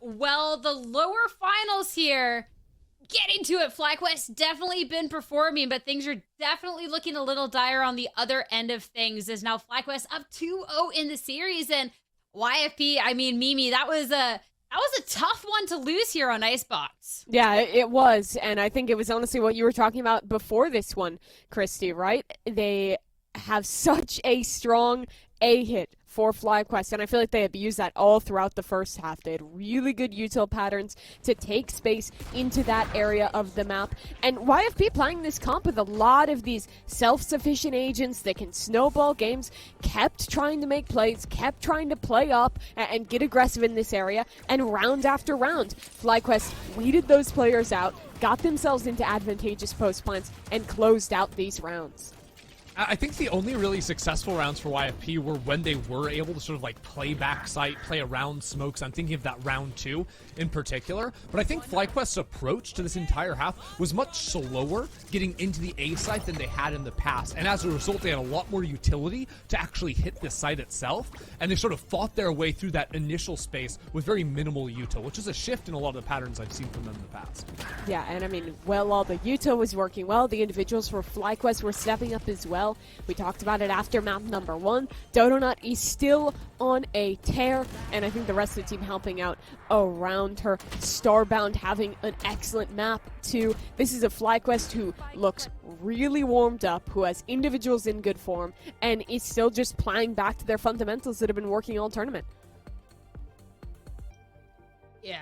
Well, the lower finals here, getting to it, FlyQuest definitely been performing, but things are definitely looking a little dire on the other end of things, as now FlyQuest up 2-0 in the series, and YFP, I mean, Mimi, that was a tough one to lose here on Icebox. Yeah, it was, and I think it was honestly what you were talking about before this one, Christy, right? They have such a strong A hit for FlyQuest, and I feel like they abused that all throughout the first half. They had really good util patterns to take space into that area of the map, and YFP playing this comp with a lot of these self-sufficient agents that can snowball games, kept trying to make plays, kept trying to play up and get aggressive in this area, and round after round, FlyQuest weeded those players out, got themselves into advantageous post plants, and closed out these rounds. I think the only really successful rounds for YFP were when they were able to sort of like play backside, play around smokes. I'm thinking of that round 2 in particular. But I think FlyQuest's approach to this entire half was much slower getting into the A site than they had in the past. And as a result, they had a lot more utility to actually hit the site itself. And they sort of fought their way through that initial space with very minimal util, which is a shift in a lot of the patterns I've seen from them in the past. Yeah, and I mean, well, all the util was working well. The individuals for FlyQuest were stepping up as well. We talked about it after map number 1. Dodonut is still on a tear, and I think the rest of the team helping out around her. Starbound having an excellent map too. This is a FlyQuest who looks really warmed up, who has individuals in good form, and is still just playing back to their fundamentals that have been working all tournament. Yeah,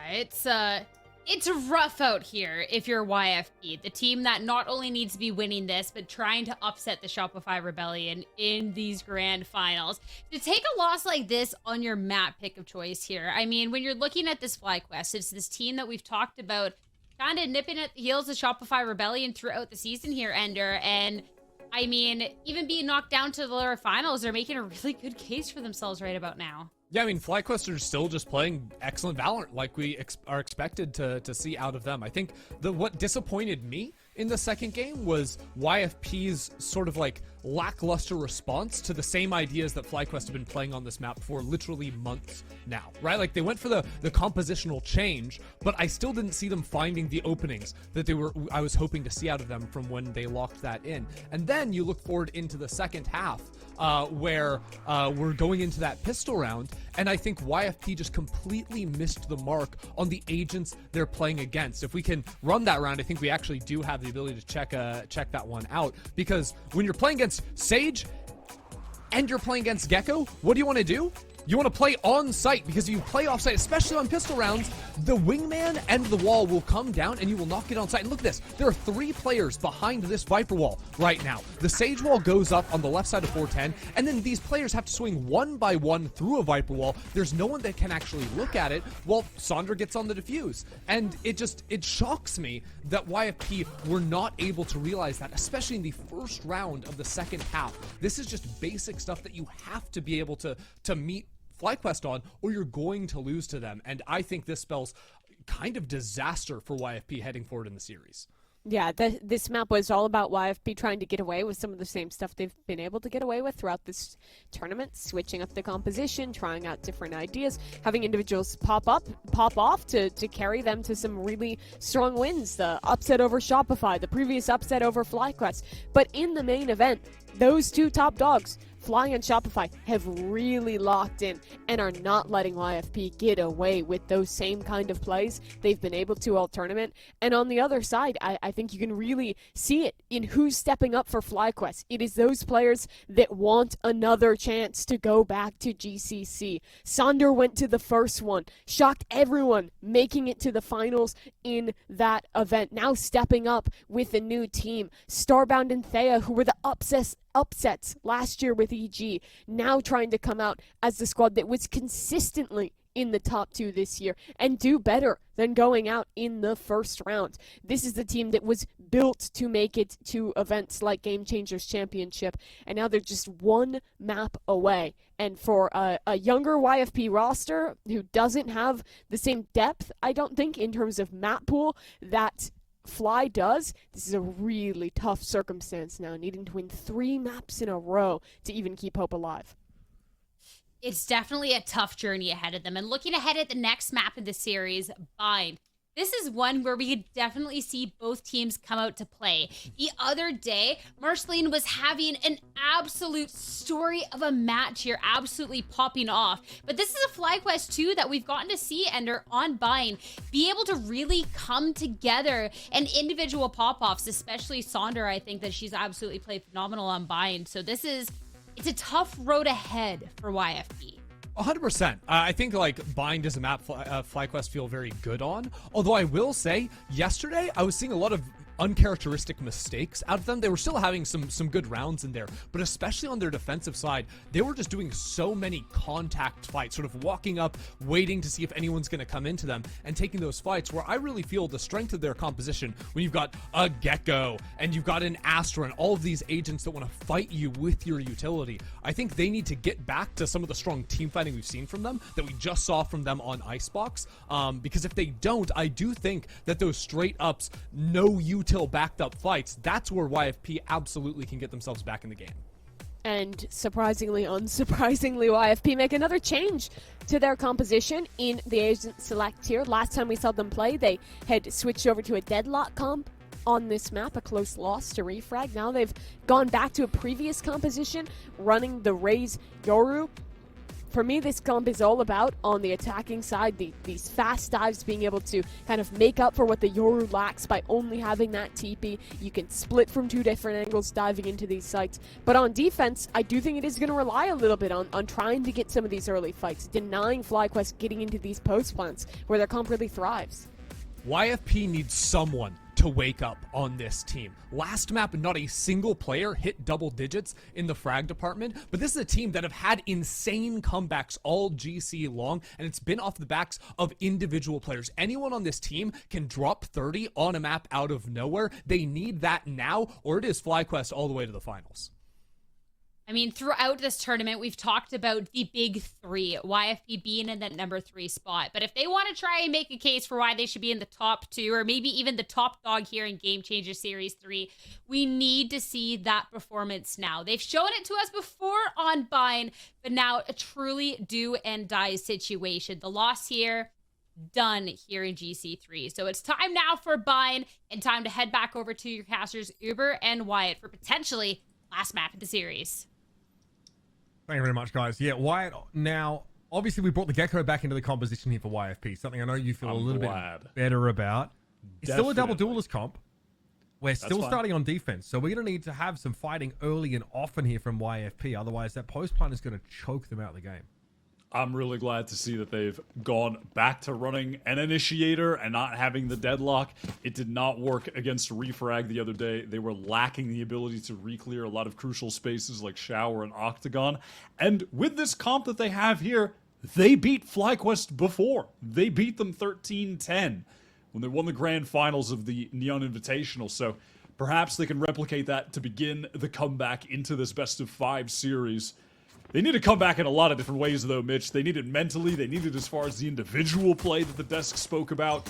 it's rough out here if you're YFP, the team that not only needs to be winning this, but trying to upset the Shopify Rebellion in these grand finals. To take a loss like this on your map pick of choice here, I mean, when you're looking at this FlyQuest, it's this team that we've talked about kind of nipping at the heels of Shopify Rebellion throughout the season here, Ender, and I mean, even being knocked down to the lower finals, they're making a really good case for themselves right about now. Yeah, I mean, FlyQuest are still just playing excellent Valorant like we are expected to see out of them. I think what disappointed me in the second game was YFP's sort of like lackluster response to the same ideas that FlyQuest have been playing on this map for literally months now, right? Like they went for the compositional change, but I still didn't see them finding the openings that I was hoping to see out of them from when they locked that in. And then you look forward into the second half, where we're going into that pistol round, and I think YFP just completely missed the mark on the agents they're playing against. If we can run that round, I think we actually do have the ability to check that one out, because when you're playing against Sage and you're playing against Gecko, what do you want to do? You want to play on site, because if you play off site, especially on pistol rounds, the wingman and the wall will come down and you will not get on site. And look at this, there are 3 players behind this Viper wall right now. The Sage wall goes up on the left side of 410, and then these players have to swing one by one through a Viper wall. There's no one that can actually look at it while Sandra gets on the defuse. And it shocks me that YFP were not able to realize that, especially in the first round of the second half. This is just basic stuff that you have to be able to meet FlyQuest on, or you're going to lose to them. And I think this spells kind of disaster for YFP heading forward in the series. Yeah, this map was all about YFP trying to get away with some of the same stuff they've been able to get away with throughout this tournament, switching up the composition, trying out different ideas, having individuals pop off to carry them to some really strong wins. The upset over Shopify, the previous upset over FlyQuest. But in the main event, those 2 top dogs, Fly and Shopify, have really locked in and are not letting YFP get away with those same kind of plays they've been able to all tournament. And on the other side, I think you can really see it in who's stepping up for FlyQuest. It is those players that want another chance to go back to GCC. Sonder went to the first one, shocked everyone, making it to the finals in that event. Now stepping up with a new team. Starbound and Thea, who were the upsets last year with EG, now trying to come out as the squad that was consistently in the top 2 this year and do better than going out in the first round. This is the team that was built to make it to events like Game Changers Championship, and now they're just 1 map away. And for a younger YFP roster who doesn't have the same depth, I don't think, in terms of map pool that Fly does, this is a really tough circumstance now, needing to win 3 maps in a row to even keep hope alive. it's definitely a tough journey ahead of them. And looking ahead at the next map in the series, Bind. This is one where we could definitely see both teams come out to play. The other day, Marceline was having an absolute story of a match here, absolutely popping off. But this is a FlyQuest 2 that we've gotten to see, Ender, on Bind, be able to really come together and individual pop-offs, especially Sonder. I think that she's absolutely played phenomenal on Bind. So it's a tough road ahead for YFP. 100%. I think like Bind as a map FlyQuest feel very good on. Although I will say, yesterday I was seeing a lot of uncharacteristic mistakes out of them. They were still having some good rounds in there, but especially on their defensive side, they were just doing so many contact fights, sort of walking up, waiting to see if anyone's going to come into them, and taking those fights where I really feel the strength of their composition when you've got a Gecko and you've got an Astra and all of these agents that want to fight you with your utility. I think they need to get back to some of the strong team fighting we've seen from them, that we just saw from them on Icebox, because if they don't, I do think that those straight ups, no util backed up fights, that's where YFP absolutely can get themselves back in the game. And surprisingly, unsurprisingly, YFP make another change to their composition in the agent select tier. Last time we saw them play, they had switched over to a deadlock comp on this map, a close loss to Refrag. Now they've gone back to a previous composition, running the Raze Yoru. For me, this comp is all about, on the attacking side, these fast dives, being able to kind of make up for what the Yoru lacks by only having that TP. You can split from two different angles diving into these sites. But on defense, I do think it is going to rely a little bit on trying to get some of these early fights, denying FlyQuest getting into these post plants where their comp really thrives. YFP needs someone to wake up on this team. Last map, not a single player hit double digits in the frag department, but this is a team that have had insane comebacks all GC long, and it's been off the backs of individual players. Anyone on this team can drop 30 on a map out of nowhere. They need that now, or it is FlyQuest all the way to the finals. I mean, throughout this tournament, we've talked about the big three, YFP being in that number 3 spot. But if they want to try and make a case for why they should be in the top 2, or maybe even the top dog here in Game Changer Series 3, we need to see that performance now. They've shown it to us before on Bind, but now a truly do and die situation. The loss here, done here in GC3. So it's time now for Bind, and time to head back over to your casters, Uber and Wyatt, for potentially last map of the series. Thank you very much, guys. Yeah, Wyatt, now, obviously we brought the Gecko back into the composition here for YFP, something I know you feel a little bit better about. It's still a double duelist comp. We're still starting on defense, so we're going to need to have some fighting early and often here from YFP, otherwise that post plan is going to choke them out of the game. I'm really glad to see that they've gone back to running an initiator and not having the deadlock. It did not work against Refrag the other day. They were lacking the ability to re-clear a lot of crucial spaces like Shower and Octagon. And with this comp that they have here, they beat FlyQuest before. They beat them 13-10 when they won the grand finals of the Neon Invitational. So perhaps they can replicate that to begin the comeback into this best-of-5 series. They need to come back in a lot of different ways, though, Mitch. They need it mentally. They need it as far as the individual play that the desk spoke about.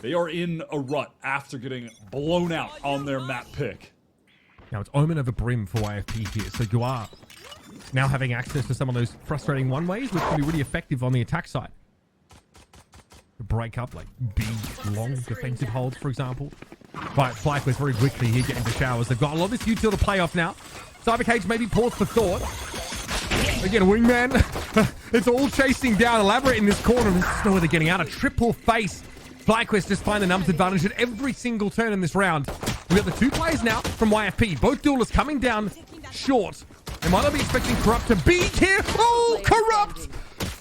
They are in a rut after getting blown out on their map pick. Now, it's Omen over Brim for YFP here, so you are now having access to some of those frustrating one-ways, which can be really effective on the attack side. To break up, like, big, long defensive holds, for example. But FlyQuest very quickly here getting to Showers. They've got a lot of this util to play off now. Cybercage maybe pause for thought. Again, Wingman, it's all chasing down, Elaborate in this corner. There's just no way they're getting out. A triple face. FlyQuest just find the numbers advantage at every single turn in this round. We've got the 2 players now from YFP. Both duelists coming down short. They might not be expecting Corrupt to be here. Oh, Corrupt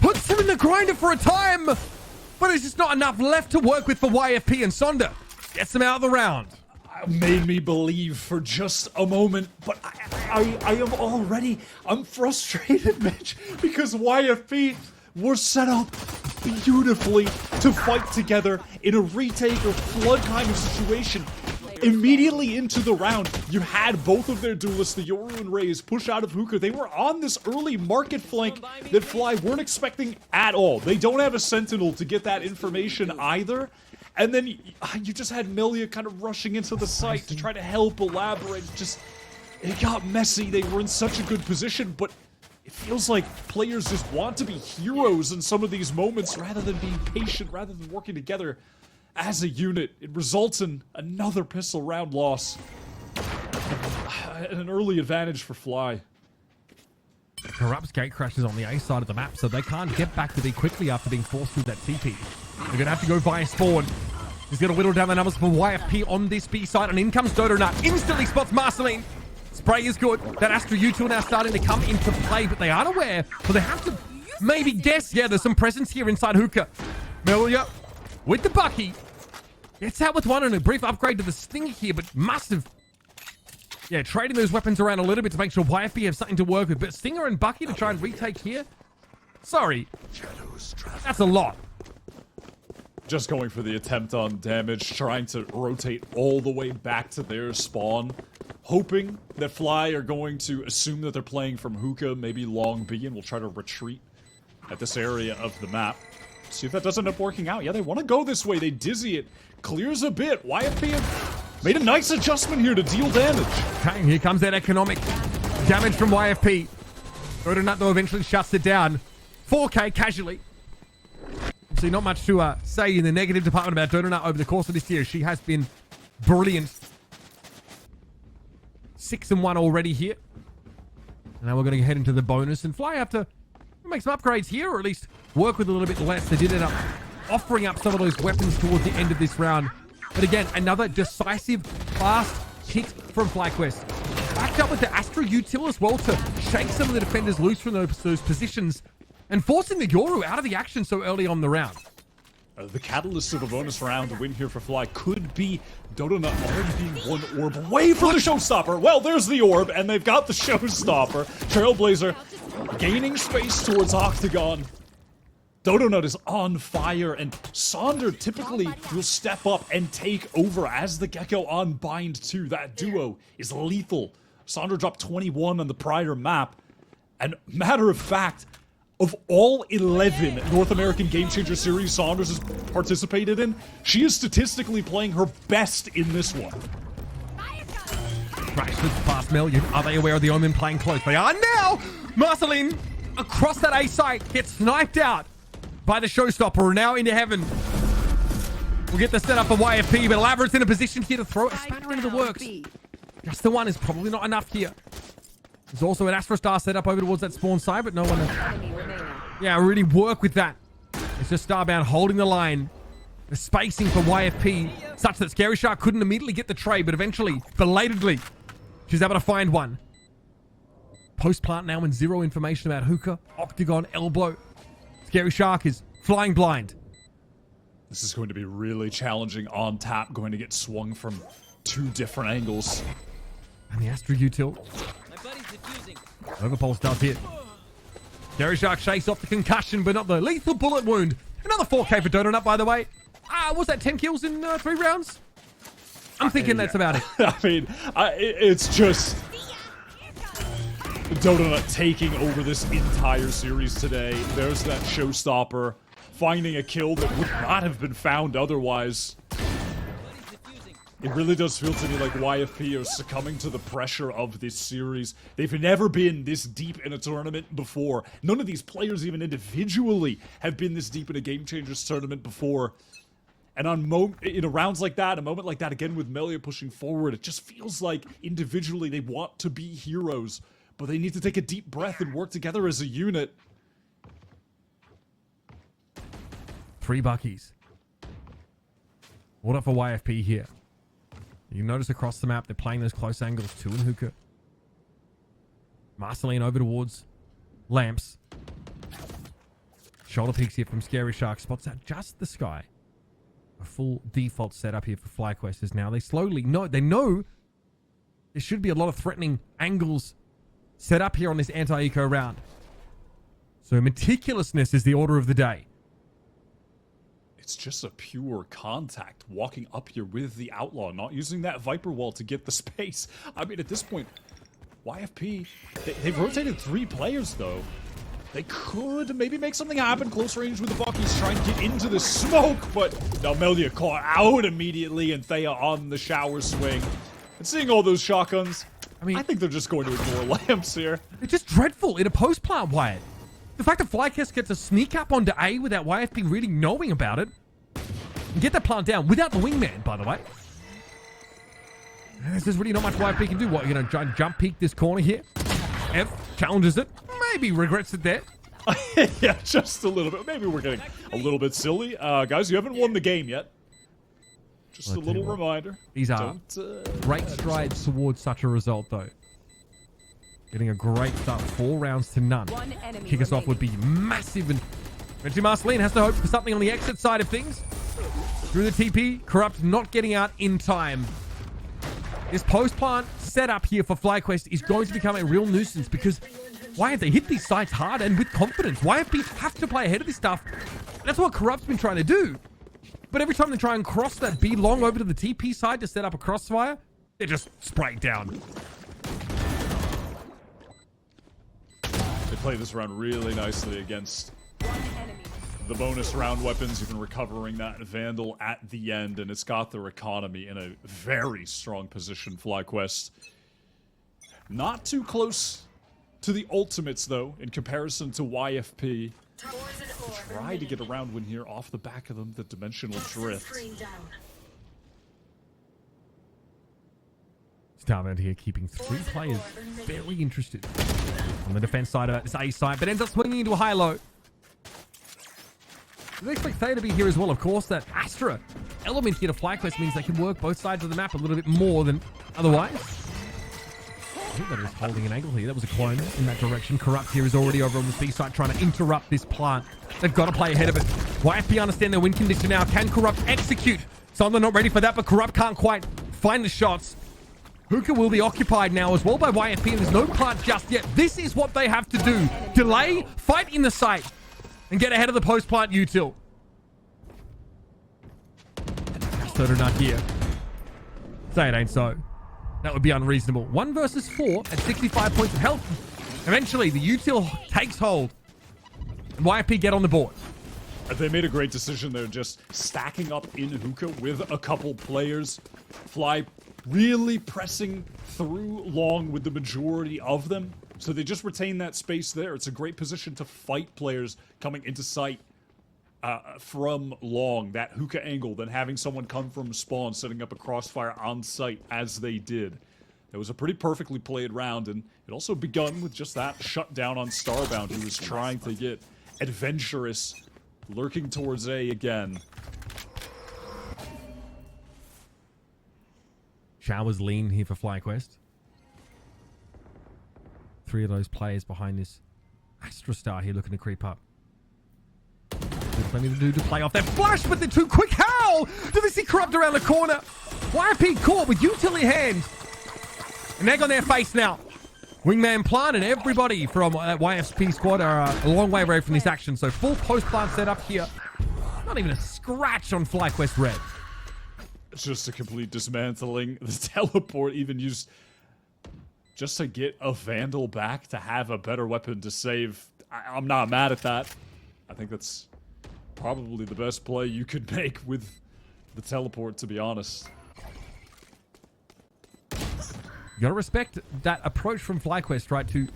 puts him in the grinder for a time. But there's just not enough left to work with for YFP, and Sonder gets them out of the round. Made me believe for just a moment, but I am already, I'm frustrated, Mitch, because YFP were set up beautifully to fight together in a retake or flood kind of situation. Immediately into the round, you had both of their duelists, the Yoru and Raze, push out of Hookah. They were on this early market flank that Fly weren't expecting at all. They don't have a Sentinel to get that information either. And then you just had Melia kind of rushing into the site to try to help Elaborate. Just, it got messy. They were in such a good position, but It feels like players just want to be heroes in some of these moments rather than being patient, rather than working together as a unit. It results in another pistol round loss. And an early advantage for Fly. Corrupt's gate crashes on the A side of the map, so they can't get back to B quickly after being forced through that TP. They're going to have to go via spawn. He's going to whittle down the numbers for YFP on this B side, and in comes Dodonut. Instantly spots Marceline. Spray is good. That Astra util now starting to come into play, but they aren't aware. But they have to maybe guess. Yeah, there's some presence here inside Hookah. Melia with the Bucky. Gets out with one and a brief upgrade to the Stinger here, but must have... Yeah, trading those weapons around a little bit to make sure YFP have something to work with. But Stinger and Bucky to try and retake here? Sorry. That's a lot. Just going for the attempt on damage, trying to rotate all the way back to their spawn. Hoping that Fly are going to assume that they're playing from Hookah, maybe Long B, and will try to retreat at this area of the map. See if that doesn't end up working out. Yeah, they want to go this way. They dizzy it. Clears a bit. YFP have made a nice adjustment here to deal damage. Okay, here comes that economic damage from YFP. Dodonut, though, eventually shuts it down. 4K casually. See, not much to say in the negative department about Dodonut over the course of this year. She has been brilliant. 6-1 already here. And now we're going to head into the bonus and Fly have to make some upgrades here, or at least work with a little bit less. They did end up offering up some of those weapons towards the end of this round. But again, another decisive, fast hit from FlyQuest. Backed up with the Astra util as well to shake some of the defenders loose from those positions and forcing the Yoru out of the action so early on the round. The catalyst of a bonus round win here for Fly could be Dodonut already being one orb away from the showstopper. Well, there's the orb, and they've got the showstopper. Trailblazer gaining space towards Octagon. Dodonut is on fire, and Sonder typically will step up and take over as the Gecko on bind too. That duo is lethal. Sonder dropped 21 on the prior map, and matter of fact, of all 11 North American Game Changer Series Saunders has participated in, she is statistically playing her best in this one. Crash with past Million. Are they aware of the Omen playing close? They are now! Marceline, across that A site, gets sniped out by the showstopper. Now into heaven. We'll get the setup for YFP, but Elaborate's in a position here to throw a spanner into the works. Just the one is probably not enough here. There's also an Astra Star set up over towards that spawn side, but no one... Yeah, really work with that. It's just Starbound holding the line. The spacing for YFP, such that Scary Shark couldn't immediately get the trade, but eventually, belatedly, she's able to find one. Post-plant now and zero information about Hookah, Octagon, Elbow. Scary Shark is flying blind. This is going to be really challenging on tap, going to get swung from two different angles. And the Astra util. Overpulse does hit. Scary Shark shakes off the concussion, but not the lethal bullet wound. Another 4K for Donut, by the way. Was that 10 kills in 3 rounds? I'm thinking that's about it. I mean, it's just... Donut taking over this entire series today. There's that showstopper, finding a kill that would not have been found otherwise. It really does feel to me like YFP are succumbing to the pressure of this series. They've never been this deep in a tournament before. None of these players, even individually, have been this deep in a Game Changers tournament before. And in rounds like that, a moment like that, again with Melia pushing forward, it just feels like individually they want to be heroes, but they need to take a deep breath and work together as a unit. 3 Buckies. What up for YFP here? You notice across the map, they're playing those close angles too in Hookah. Marceline over towards Lamps. Shoulder peeks here from Scary Shark. Spots out just the sky. A full default setup here for FlyQuest is now. They slowly know, they know there should be a lot of threatening angles set up here on this anti-eco round. So meticulousness is the order of the day. It's just a pure contact, walking up here with the Outlaw, not using that Viper wall to get the space. I mean, at this point, YFP, they've rotated 3 players, though. They could maybe make something happen close range with the Buckies, trying to get into the smoke, but now Melia caught out immediately, and Thea on the shower swing. And seeing all those shotguns, I mean, I think they're just going to ignore lamps here. it's just dreadful in a post plant, Wyatt. The fact that Flycast gets a sneak up onto A without YFP really knowing about it. And get that plant down without the wingman, by the way. There's really not much YFP can do. What, you're going to try and jump peek this corner here? F challenges it. Maybe regrets it there. Yeah, just a little bit. Maybe we're getting a little bit silly. Guys, you haven't won the game yet. Just a little reminder. These are great strides towards such a result, though. Getting a great start, 4 rounds to none. Kick us off would be massive. And eventually Marceline has to hope for something on the exit side of things. Through the TP, Corrupt not getting out in time. This post plant setup here for FlyQuest is going to become a real nuisance because why have they hit these sites hard and with confidence? YFP have to play ahead of this stuff. That's what Corrupt's been trying to do. But every time they try and cross that B long over to the TP side to set up a crossfire, they're just sprayed down. They play this round really nicely against the bonus round weapons, even recovering that Vandal at the end, and it's got their economy in a very strong position, FlyQuest. Not too close to the ultimates, though, in comparison to YFP. Try to get a round win here off the back of them, the dimensional drift. Starbound here keeping 3 players very interested on the defense side of this A side, but ends up swinging into a high-low. They expect Thea to be here as well, of course. That Astra element here to FlyQuest means they can work both sides of the map a little bit more than otherwise. I think that is holding an angle here. That was a clone in that direction. Corrupt here is already over on the B side trying to interrupt this plant. They've got to play ahead of it. YFP understand their win condition now. Can Corrupt execute? Some they're not ready for that, but Corrupt can't quite find the shots. Hookah will be occupied now as well by YFP, and there's no plant just yet. This is what they have to do. Delay, fight in the site, and get ahead of the post plant util. So not here. Say it ain't so. That would be unreasonable. 1 versus 4 at 65 points of health. Eventually, the util takes hold. And YFP get on the board. They made a great decision there, just stacking up in Hookah with a couple players. Fly really pressing through long with the majority of them. So they just retain that space there. It's a great position to fight players coming into sight from long, that Hookah angle, then having someone come from spawn, setting up a crossfire on site as they did. It was a pretty perfectly played round, and it also begun with just that shutdown on Starbound, who was trying to get adventurous, lurking towards A again. Showers lean here for FlyQuest. 3 of those players behind this Astra Star here looking to creep up. There's plenty to do to play off that flash, but they're too quick. How do they see Corrupt around the corner? YFP caught with utility hand. An egg on their face now. Wingman plant and everybody from YFP squad are a long way away from this action. So full post plant set up here. Not even a scratch on FlyQuest Red. It's just a complete dismantling. The teleport even used just to get a Vandal back to have a better weapon to save. I'm not mad at that. I think that's probably the best play you could make with the teleport, to be honest. You gotta respect that approach from FlyQuest, right? To,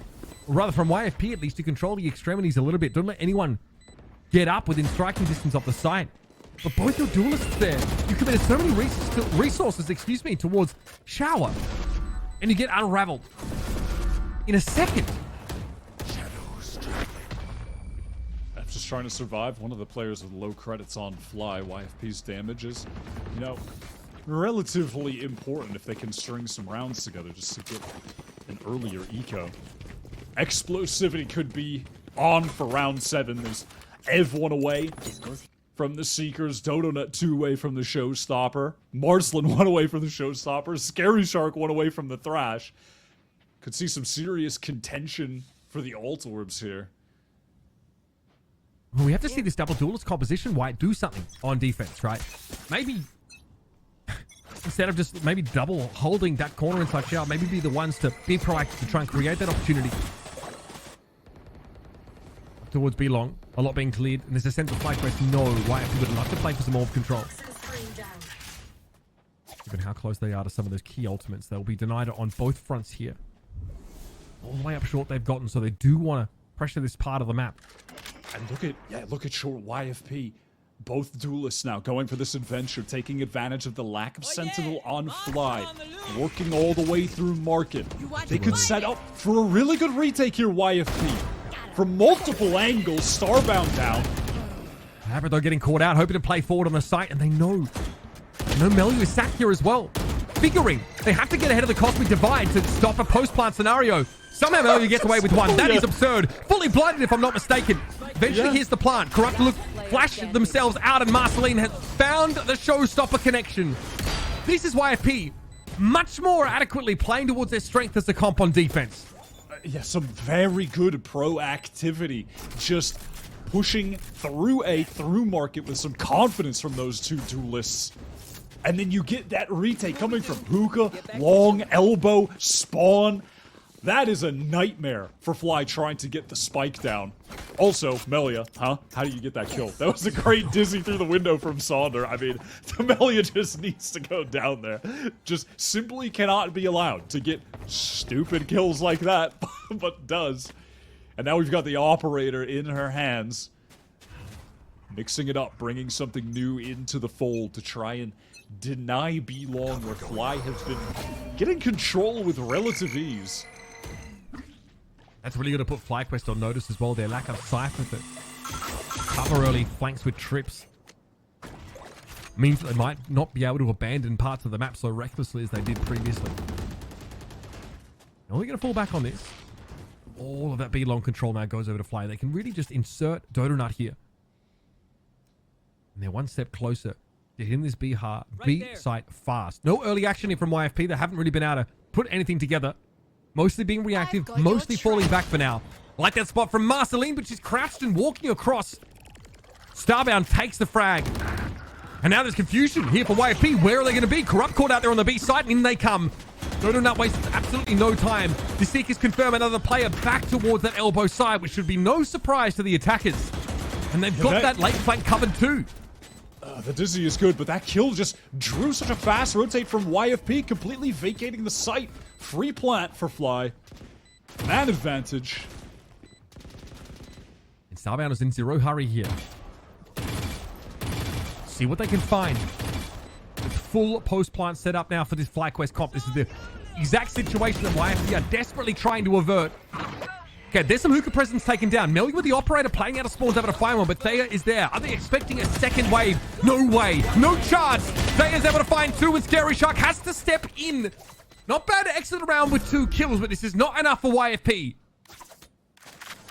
or rather from YFP at least, to control the extremities a little bit. Don't let anyone get up within striking distance of the site. But both your duelists there, you committed so many resources, towards Shower. And you get unraveled in a second. Just trying to survive. One of the players with low credits on Fly. YFP's damage is, you know, relatively important if they can string some rounds together just to get an earlier eco. Explosivity could be on for round 7. There's Ev 1 away from the Seekers. Dodonut 2 away from the Showstopper. Marceline 1 away from the Showstopper. Scary Shark 1 away from the Thrash. Could see some serious contention for the Alt Orbs here. Well, we have to see this double duelist composition. Why do something on defense, right? Maybe instead of just maybe double holding that corner inside Shower, maybe be the ones to be proactive to try and create that opportunity. Towards B long, a lot being cleared, and there's a sense of FlyQuest. No, YFP would love to play for some orb control. Given how close they are to some of those key ultimates, they'll be denied it on both fronts here. All the way up short they've gotten, so they do want to pressure this part of the map. And look at short YFP. Both duelists now going for this adventure, taking advantage of the lack of Sentinel on Fly, working all the way through market. They could set up for a really good retake here, YFP. From multiple angles, Starbound down. However, they're getting caught out, hoping to play forward on the site, and they know. No, Melia is sacked here as well. Figuring they have to get ahead of the Cosmic Divide to stop a post-plant scenario. Somehow Melia gets away with one. That is absurd. Fully blinded, if I'm not mistaken. Eventually, here's the plant. Corrupt look, flash themselves out, and Marceline has found the showstopper connection. This is YFP much more adequately playing towards their strength as the comp on defense. Some very good proactivity. Just pushing through market with some confidence from those two duelists. And then you get that retake coming from Hookah, Long, Elbow, Spawn. That is a nightmare for Fly trying to get the spike down. Also, Melia, huh? How do you get that kill? That was a great dizzy through the window from Saunder. I mean, Melia just needs to go down there. Just simply cannot be allowed to get stupid kills like that, but does. And now we've got the operator in her hands. Mixing it up, bringing something new into the fold to try and deny B-Long, where Fly has been getting control with relative ease. That's really going to put FlyQuest on notice as well. Their lack of sight with it. Cover early, flanks with trips. Means that they might not be able to abandon parts of the map so recklessly as they did previously. Only going to fall back on this. All of that B-Long control now goes over to Fly. They can really just insert Donut here. And they're one step closer to hitting this B site fast. No early action here from YFP. They haven't really been able to put anything together. Mostly being reactive, mostly falling back for now. Like that spot from Marceline, but she's crouched and walking across. Starbound takes the frag. And now there's confusion here for YFP. Where are they going to be? Corrupt caught out there on the B site, and in they come. Donut wastes absolutely no time. The Seekers confirm another player back towards that elbow side, which should be no surprise to the attackers. And they've got that late flank covered too. The dizzy is good, but that kill just drew such a fast rotate from YFP, completely vacating the site. Free plant for Fly. Man advantage. And Starbound is in zero hurry here. See what they can find. With full post-plant set up now for this FlyQuest comp. This is the exact situation that YFP are desperately trying to avert. Okay, there's some Hookah presence taken down. Melia with the operator playing out of spawns able to find one, but Thea is there. Are they expecting a second wave? No way. No chance. Thea's able to find two, and Scary Shark has to step in. Not bad to exit around with 2 kills, but this is not enough for YFP.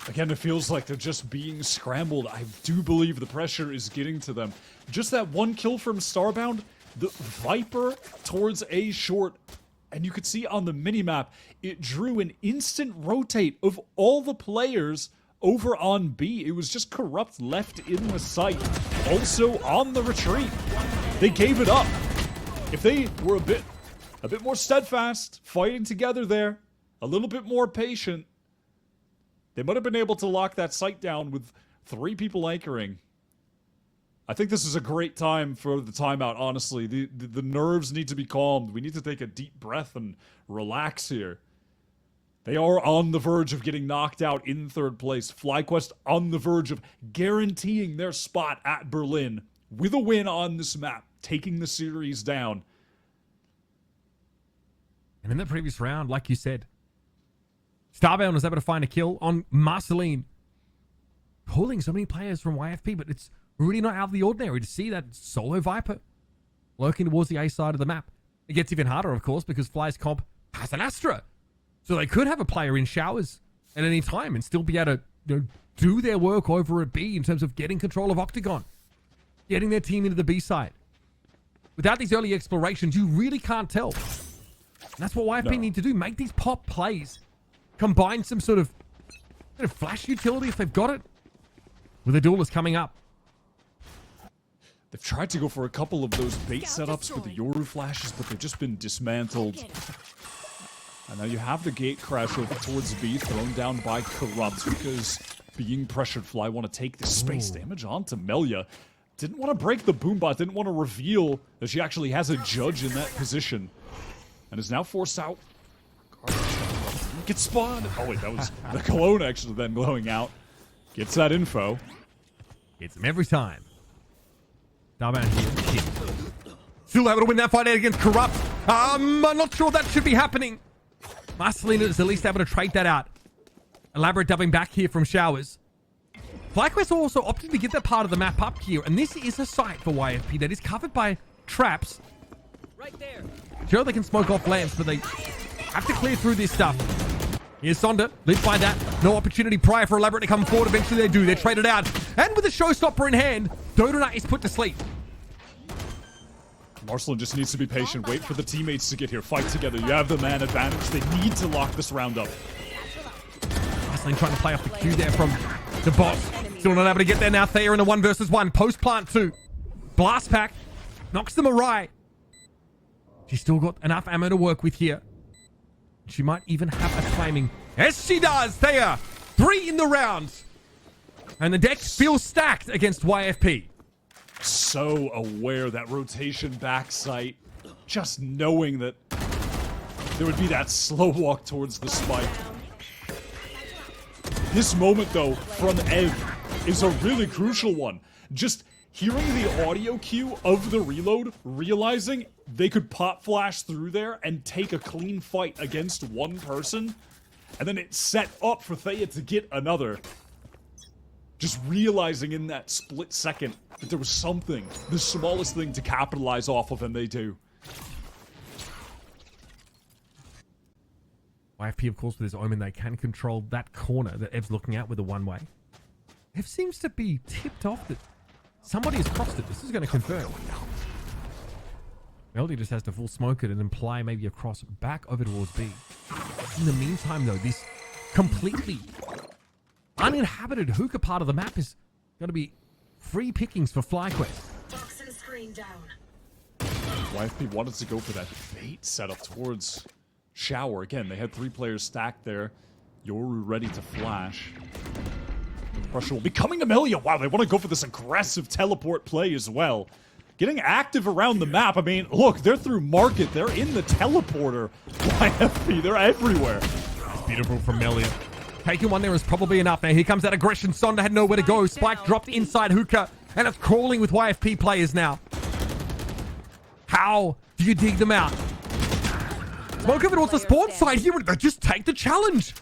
Again, it feels like they're just being scrambled. I do believe the pressure is getting to them. Just that one kill from Starbound, the Viper towards A short. And you could see on the minimap, it drew an instant rotate of all the players over on B. It was just Corrupt left in the site. Also on the retreat. They gave it up. If they were a bit more steadfast, fighting together there, a little bit more patient, they might have been able to lock that site down with 3 people anchoring. I think this is a great time for the timeout, honestly. The nerves need to be calmed. We need to take a deep breath and relax here. They are on the verge of getting knocked out in 3rd place. FlyQuest on the verge of guaranteeing their spot at Berlin with a win on this map, taking the series down. And in the previous round, like you said, Starbound was able to find a kill on Marceline. Pulling so many players from YFP, but it's really not out of the ordinary to see that solo Viper lurking towards the A side of the map. It gets even harder, of course, because Fly's comp has an Astra. So they could have a player in showers at any time and still be able to do their work over at B in terms of getting control of Octagon, getting their team into the B side. Without these early explorations, you really can't tell. And that's what YFP need to do. Make these pop plays. Combine some sort of flash utility if they've got it. With the duelist coming up. They've tried to go for a couple of those bait setups with the Yoru flashes, but they've just been dismantled. And now you have the gate crash over towards B, thrown down by Corrupt, because being pressured, Fly want to take the space damage onto Melia. didn't want to break the boombot, didn't want to reveal that she actually has a judge in that position, and is now forced out. Gets spawned. Oh wait, that was the cologne actually then glowing out. Gets that info. Hits him every time. Darman here. Shit. Still able to win that fight out against Corrupt. I'm not sure that should be happening. Marcelina is at least able to trade that out. Elaborate dubbing back here from Showers. FlyQuest also opted to get that part of the map up here, and this is a site for YFP that is covered by traps. Right there. Sure, they can smoke off lamps, but they have to clear through this stuff. Here's Sonda, lit by that. No opportunity prior for Elaborate to come forward. Eventually they do. They're traded out. And with a showstopper in hand, Dodonut is put to sleep. Marcelin just needs to be patient. Wait for the teammates to get here. Fight together. You have the man advantage. They need to lock this round up. Marcelin trying to play off the cue there from the boss. Still not able to get there now. Thea in a 1 versus 1. Post plant 2. Blast pack. Knocks them awry. She's still got enough ammo to work with here. She might even have a claiming. Yes, she does. Thea. 3 in the round. And the deck feels stacked against YFP. So aware that rotation back sight. Just knowing that there would be that slow walk towards the spike. This moment, though, from Ev is a really crucial one. Just hearing the audio cue of the reload, realizing they could pop flash through there and take a clean fight against one person, and then it set up for Thea to get another. Just realizing in that split second that there was something, the smallest thing to capitalize off of, and they do. YFP, of course, with his Omen, they can control that corner that Ev's looking at with a one-way. Ev seems to be tipped off that somebody has crossed it. This is going to confirm. Melody just has to full smoke it and imply maybe a cross back over towards B. In the meantime, though, this completely uninhabited hookah part of the map is going to be free pickings for FlyQuest. YFP wanted to go for that bait setup towards Shower. Again, they had 3 players stacked there. Yoru ready to flash. Pressure will be coming Amelia. Wow, they want to go for this aggressive teleport play as well. Getting active around the map. I mean, look, they're through market. They're in the teleporter. YFP, they're everywhere. That's beautiful from Melia. Taking one there is probably enough. Now here comes that aggression. Sonda had nowhere to go. Spike dropped inside hookah, and it's crawling with YFP players now. How do you dig them out? Smoke over towards the spawn side here. They just take the challenge.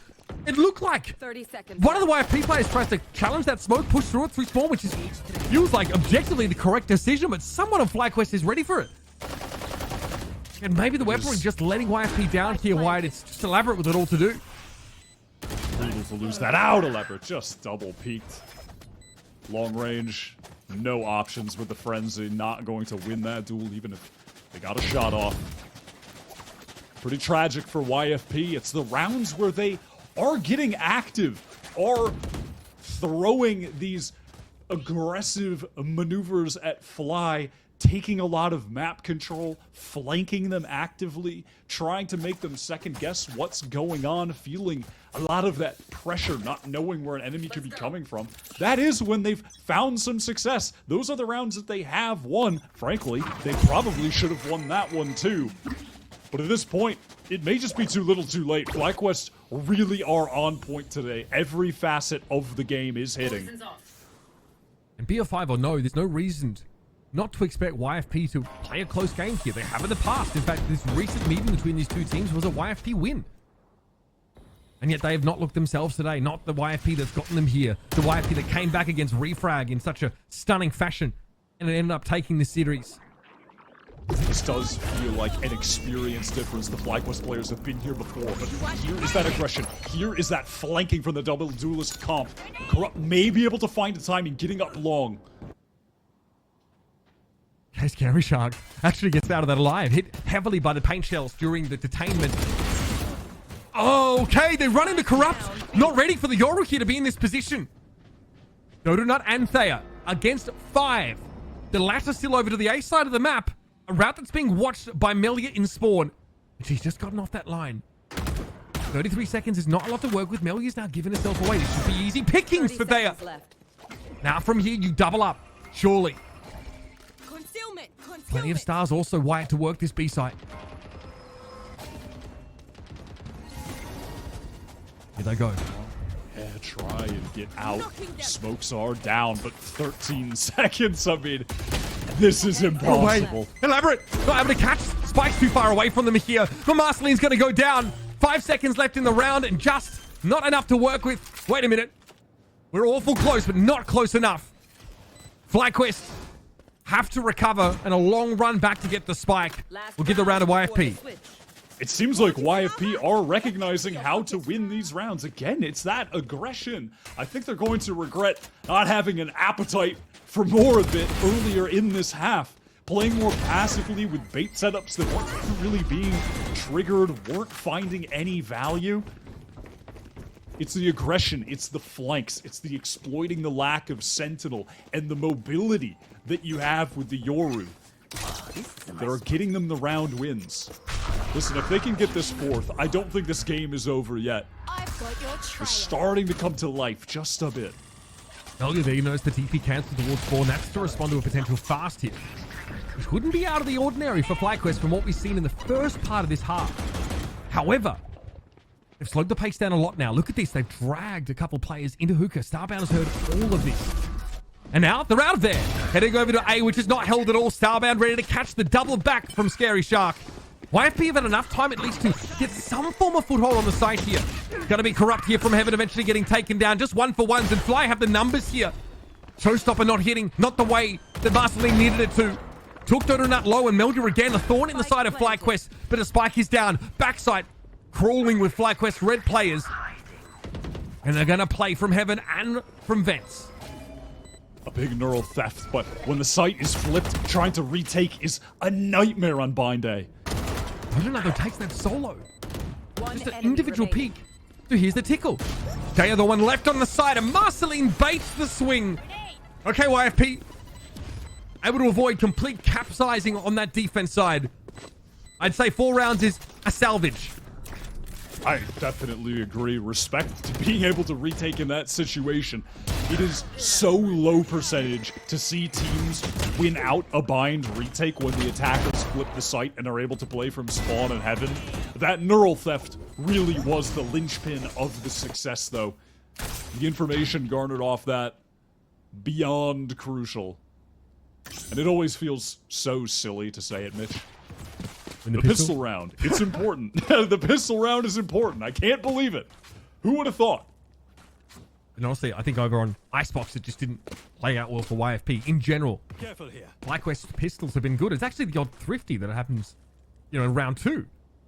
It looked like 30 seconds. one of the YFP players tries to challenge that smoke, push through it through spawn, which feels like objectively the correct decision, but someone on FlyQuest is ready for it. And maybe the weaponry just letting YFP down here wide. It's just Elaborate with it all to do. Brutal to lose that out. Elaborate just double peeked. Long range, no options with the Frenzy. Not going to win that duel even if they got a shot off. Pretty tragic for YFP. It's the rounds where they are getting active, are throwing these aggressive maneuvers at Fly, taking a lot of map control, flanking them actively, trying to make them second guess what's going on, feeling a lot of that pressure, not knowing where an enemy could be coming from. That is when they've found some success. Those are the rounds that they have won. Frankly, they probably should have won that one too. But at this point, it may just be too little too late. FlyQuest really are on point today. Every facet of the game is hitting. And BO5 or no, there's no reason not to expect YFP to play a close game here. They have in the past. In fact, this recent meeting between these two teams was a YFP win. And yet they have not looked themselves today. Not the YFP that's gotten them here. The YFP that came back against Refrag in such a stunning fashion. And it ended up taking the series. This does feel like an experience difference. The FlyQuest players have been here before, but here is that aggression. Here is that flanking from the double duelist comp. Corrupt may be able to find a timing, getting up long. Okay, Scary Shark actually gets out of that alive. Hit heavily by the paint shells during the detainment. Okay, they run into Corrupt. Not ready for the Yoru here to be in this position. Dodonut and Thea against 5. The latter still over to the A side of the map. A route that's being watched by Melia in spawn. And she's just gotten off that line. 33 seconds is not a lot to work with. Melia's now giving herself away. This should be easy pickings for Thea. Now from here, you double up. Surely. Plenty of stars also wired to work this B site. Here they go. Yeah, try and get out. Smokes are down, but 13 seconds. I mean, this is impossible. Elaborate! Not able to catch. Spike's too far away from them here. But Marceline's going to go down. 5 seconds left in the round and just not enough to work with. Wait a minute. We're awful close, but not close enough. FlyQuest have to recover and a long run back to get the spike. We'll give the round to YFP. It seems like YFP are recognizing how to win these rounds. Again, it's that aggression. I think they're going to regret not having an appetite for more of it earlier in this half. Playing more passively with bait setups that weren't really being triggered, weren't finding any value. It's the aggression, it's the flanks, it's the exploiting the lack of Sentinel and the mobility that you have with the Yoru that are getting them the round wins. Listen, if they can get this fourth, I don't think this game is over yet. We're starting to come to life just a bit. Earlier there, you notice the TP cancelled towards 4, and that's to respond to a potential fast hit. Which wouldn't be out of the ordinary for FlyQuest from what we've seen in the first part of this half. However, they've slowed the pace down a lot now. Look at this. They've dragged a couple players into hookah. Starbound has heard all of this. And now they're out of there. Heading over to A, which is not held at all. Starbound ready to catch the double back from Scary Shark. YFP have had enough time at least to get some form of foothold on the site here. Gonna be Corrupt here from Heaven, eventually getting taken down. Just 1-for-1s, and Fly have the numbers here. Showstopper not hitting, not the way that Marceline needed it to. Took Donut low, and Meldur again, a thorn in the side of FlyQuest, but a spike is down. Backside, crawling with FlyQuest red players. And they're gonna play from Heaven and from Vents. A big neural theft, but when the site is flipped, trying to retake is a nightmare on Bind A. Donut takes that solo. Just an individual peek. So here's the tickle. They are the one left on the side, and Marceline baits the swing. Okay, YFP. Able to avoid complete capsizing on that defense side. I'd say 4 rounds is a salvage. I definitely agree. Respect to being able to retake in that situation. It is so low percentage to see teams win out a bind retake when the attackers flip the site and are able to play from spawn and Heaven. That neural theft really was the linchpin of the success, though. The information garnered off that, beyond crucial. And it always feels so silly to say it, Mitch. The pistol round. It's important. The pistol round is important. I can't believe it. Who would have thought? And honestly, I think over on Icebox, it just didn't play out well for YFP. In general, Careful here. FlyQuest's pistols have been good. It's actually the odd thrifty that happens, in round 2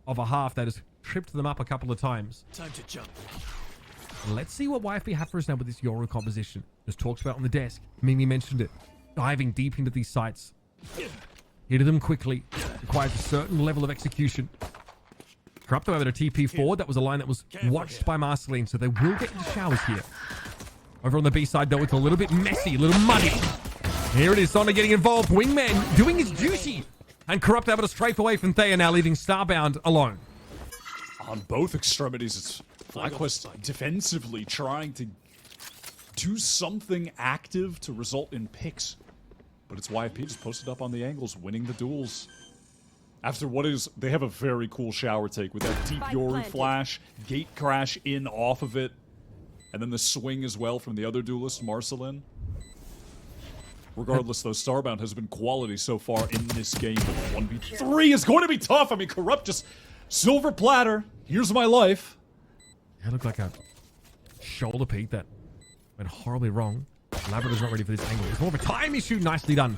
of a half that has tripped them up a couple of times. Time to jump. Let's see what YFP have for us now with this Yoru composition. Just talked about on the desk. Mimi mentioned it. Diving deep into these sites. Hit them quickly. Requires a certain level of execution. Corrupt over to TP forward. That was a line that was watched by Marceline, so they will get into showers here. Over on the B side, though, it's a little bit messy, a little muddy. Here it is, Sona getting involved. Wingman doing his duty. And Corrupt able to strafe away from Thea, now leaving Starbound alone. On both extremities, it's FlyQuest defensively trying to do something active to result in picks. But it's YFP just posted up on the angles, winning the duels. After what is, they have a very cool shower take with that deep Yoru flash, gate crash in off of it, and then the swing as well from the other duelist, Marceline. Regardless, though, Starbound has been quality so far in this game, but 1v3 is going to be tough. I mean, Corrupt just silver platter. Here's my life. That looked like a shoulder peek that went horribly wrong. Elaborate is not ready for this angle. It's more of a time issue. Nicely done.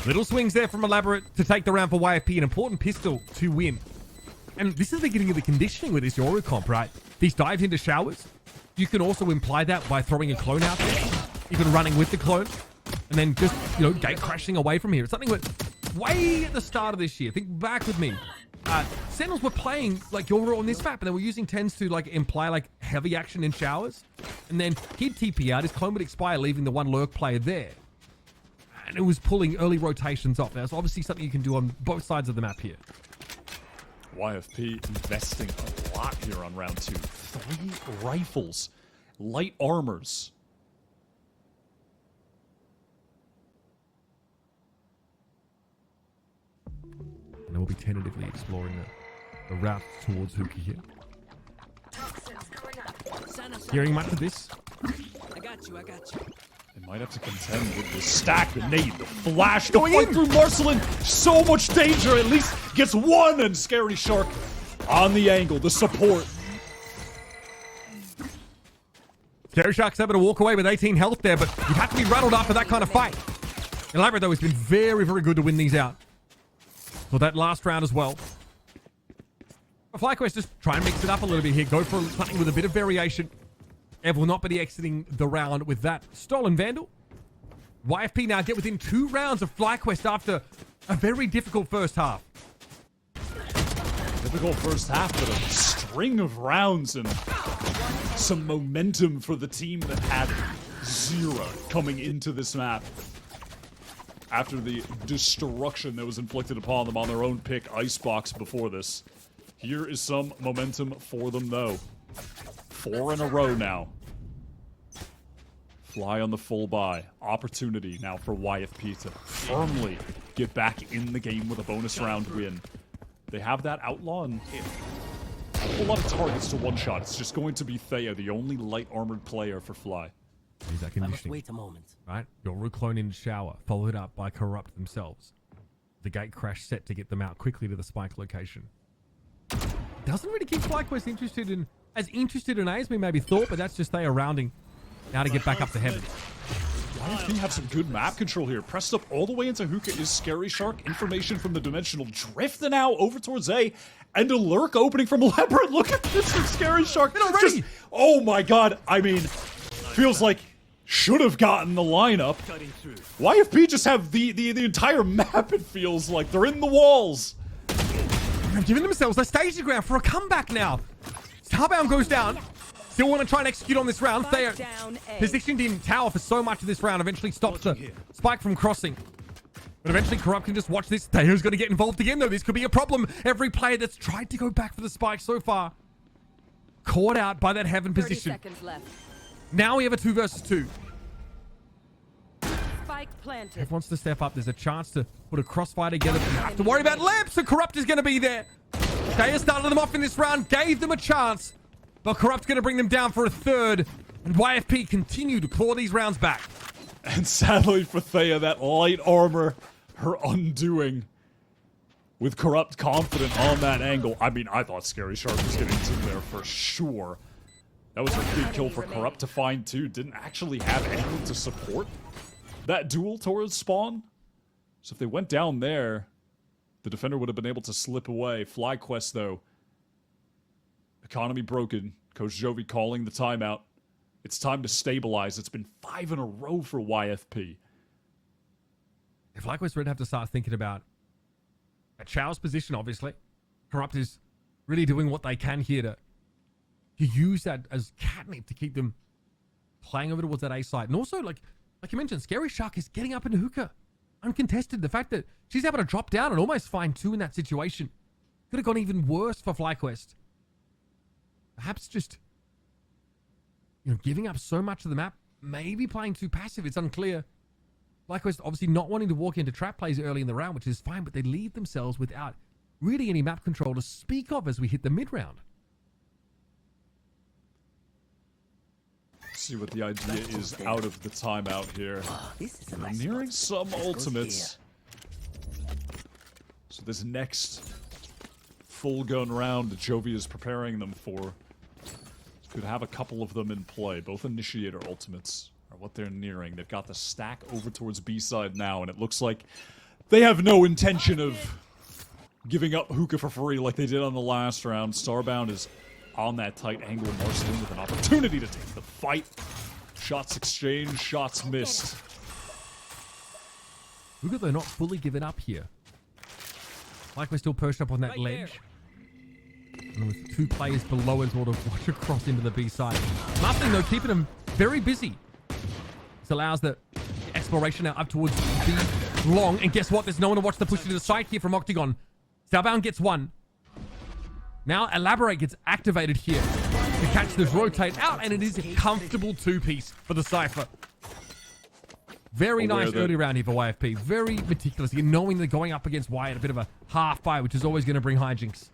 Little swings there from Elaborate to take the round for YFP. An important pistol to win. And this is the beginning of the conditioning with this Yoru comp, right? These dives into showers. You can also imply that by throwing a clone out there. Even running with the clone. And then just, gate crashing away from here. It's something that way at the start of this year. Think back with me. Sentinels were playing like Yoru on this map, and they were using tens to imply heavy action in showers. And then he'd TP out, his clone would expire, leaving the one lurk player there. And it was pulling early rotations off. Now, it's obviously something you can do on both sides of the map here. YFP investing a lot here on round 2. 3 rifles, light armors. And then we'll be tentatively exploring the route towards Hookah here. Hearing much of this? I got you. They might have to contend with the stack, the nade, the flash, going in through Marcelin. So much danger. At least gets one, and Scary Shark on the angle, the support. Scary Shark's able to walk away with 18 health there, but you have to be rattled after that kind of fight. Elaborate, though, has been very, very good to win these out. For that last round as well. FlyQuest just try and mix it up a little bit here. Go for something with a bit of variation. Ev will not be exiting the round with that stolen Vandal. YFP now get within 2 rounds of FlyQuest after a very difficult first half. Difficult first half, but a string of rounds and some momentum for the team that had 0 coming into this map. After the destruction that was inflicted upon them on their own pick, Icebox, before this. Here is some momentum for them, though. 4 in a row now. Fly on the full buy. Opportunity now for YFP to firmly get back in the game with a bonus round win. They have that Outlaw and a whole lot of targets to one-shot. It's just going to be Thea, the only light-armored player for Fly. Here's that I must conditioning. wait a moment. Right? Your clone in the shower, followed up by Corrupt themselves. The gate crash set to get them out quickly to the spike location. Doesn't really keep FlyQuest as interested in A as we maybe thought, but that's just they are rounding now to get back up to heaven. YFP have some good map control here. Pressed up all the way into Hookah is Scary Shark. Information from the Dimensional Drift now over towards A. And a lurk opening from Labyrinth. Look at this from Scary Shark. Just, oh my god. I mean, feels like should have gotten the lineup. YFP just have the entire map, it feels like. They're in the walls. They're giving themselves a staging ground for a comeback now. Starbound goes down. Still want to try and execute on this round. They are positioned in tower for so much of this round. Eventually stops the spike from crossing. But eventually Corrupt can just watch this. Theo's going to get involved again, though. This could be a problem. Every player that's tried to go back for the spike so far caught out by that heaven position. 30 seconds left. Now we have a 2 versus 2. Spike planted. If wants to step up, there's a chance to put a crossfire together. You have to worry about lamps, so Corrupt is going to be there. Thea started them off in this round, gave them a chance. But Corrupt's going to bring them down for a 3rd. And YFP continue to claw these rounds back. And sadly for Thea, that light armor, her undoing. With Corrupt confident on that angle. I mean, I thought Scary Shark was getting to there for sure. That was a big kill for Corrupt to find too. Didn't actually have anyone to support that duel towards spawn. So if they went down there, the defender would have been able to slip away. FlyQuest though. Economy broken. Coach Jovi calling the timeout. It's time to stabilize. It's been 5 in a row for YFP. If FlyQuest would have to start thinking about a Chow's position, obviously. Corrupt is really doing what they can here to use that as catnip to keep them playing over towards that A side. And also, like you mentioned, Scary Shark is getting up into Hookah. Uncontested. The fact that she's able to drop down and almost find 2 in that situation could have gone even worse for FlyQuest. Perhaps just, giving up so much of the map, maybe playing too passive. It's unclear. FlyQuest obviously not wanting to walk into trap plays early in the round, which is fine, but they leave themselves without really any map control to speak of as we hit the mid-round. See what the idea is out of the timeout here. We're nearing some ultimates. So this next full gun round that Jovi is preparing them for could have a couple of them in play. Both initiator ultimates are what they're nearing. They've got the stack over towards B side now, and it looks like they have no intention of giving up Hookah for free like they did on the last round. Starbound is on that tight angle. Marcelin with an opportunity to take the fight. Shots exchanged, shots missed. Hookah, they're not fully given up here. Like we're still perched up on that ledge. And with 2 players below us, sort of watch across into the B side. Nothing though, keeping them very busy. This allows the exploration now up towards B long. And guess what? There's no one to watch the push to the side here from Octagon. Starbound gets 1. Now Elaborate gets activated here to catch this rotate out, and it is a comfortable 2-piece for the Cypher. Very aware nice that- early round here for YFP. Very meticulous. You're knowing they're going up against Y at a bit of a half buy, which is always going to bring hijinks.